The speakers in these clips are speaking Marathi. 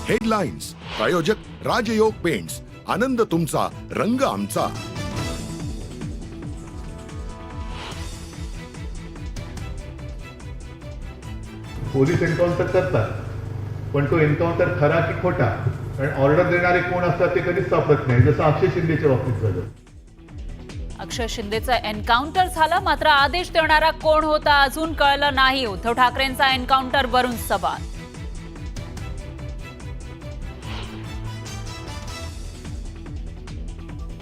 हेडलाईन्स प्रायोजक राजयोग पेंट्स, आनंद तुमचा, रंग आमचा. पोलीस एन्काउंटर करतात, पण तो एन्काउंटर खरा की खोटा, कारण ऑर्डर देणारे कोण असतात ते कधीच सापडत नाही, जसं अक्षय शिंदेच्या बाबतीत झालं. अक्षय शिंदेचा एन्काउंटर झाला, मात्र आदेश देणारा कोण होता अजून कळलं नाही. उद्धव ठाकरेंचा एन्काउंटरवरून सवाल.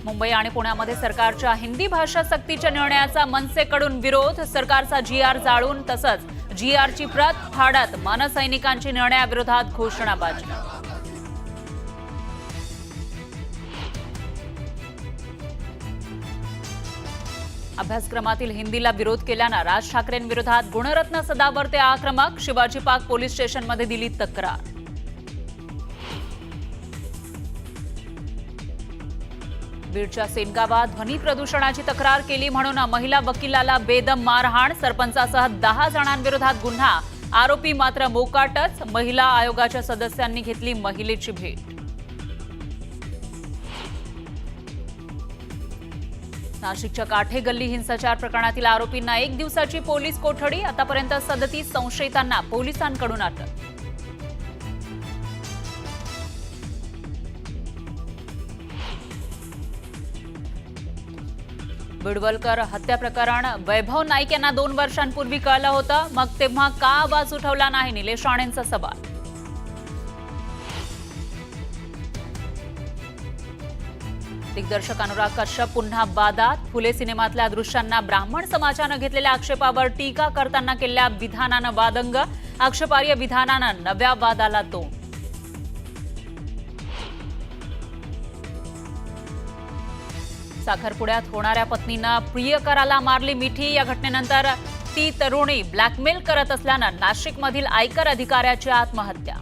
मुंबई आणि पुण्यामध्ये सरकारच्या हिंदी भाषा सक्तीच्या निर्णयाचा मनसेकडून विरोध. सरकारचा GR जाळून तसंच GRची प्रत फाडत मनसैनिकांची निर्णयाविरोधात घोषणाबाजी. अभ्यासक्रमातील हिंदीला विरोध केल्यानं राज ठाकरेंविरोधात गुणरत्न सदावर्ते आक्रमक. शिवाजी पार्क पोलीस स्टेशनमध्ये दिली तक्रार. बीडच्या सेनगावात ध्वनी प्रदूषणाची तक्रार केली म्हणून महिला वकिलाला बेदम मारहाण. सरपंचासह 10 जणांविरोधात गुन्हा. आरोपी मात्र मोकाटच. महिला आयोगाच्या सदस्यांनी घेतली महिलेची भेट. नाशिकच्या काठे गल्ली हिंसाचार प्रकरणातील आरोपींना 1 दिवसाची पोलीस कोठडी. आतापर्यंत 37 संशयितांना पोलिसांकडून अटक. बिडवलकर हत्या प्रकरण. वैभव नाईक यांना 2 वर्षांपूर्वी कळलं होतं, मग तेव्हा का आवाज उठवला नाही? निलेश राणेंचा सवाल. दिग्दर्शक अनुराग कश्यप पुन्हा वादात. फुले सिनेमातल्या दृश्यांना ब्राह्मण समाजानं घेतलेल्या आक्षेपावर टीका करताना केलेल्या विधानानं वादंग. आक्षेपार्ह विधानानं नव्या वादाला तोंड. साखरपुड्यात होणाऱ्या पत्नीनं प्रियकराला मारली मिठी. या घटनेनंतर ती तरुणी ब्लॅकमेल करत असल्यानं नाशिकमधील आयकर अधिकाऱ्याची आत्महत्या.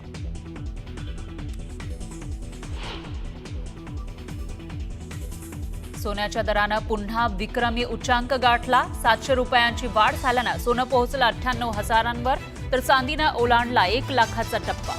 सोन्याच्या दरानं पुन्हा विक्रमी उच्चांक गाठला. 700 रुपयांची वाढ झाल्यानं सोनं पोहोचलं 98,000वर, तर चांदीनं ओलांडला 1 लाखाचा टप्पा.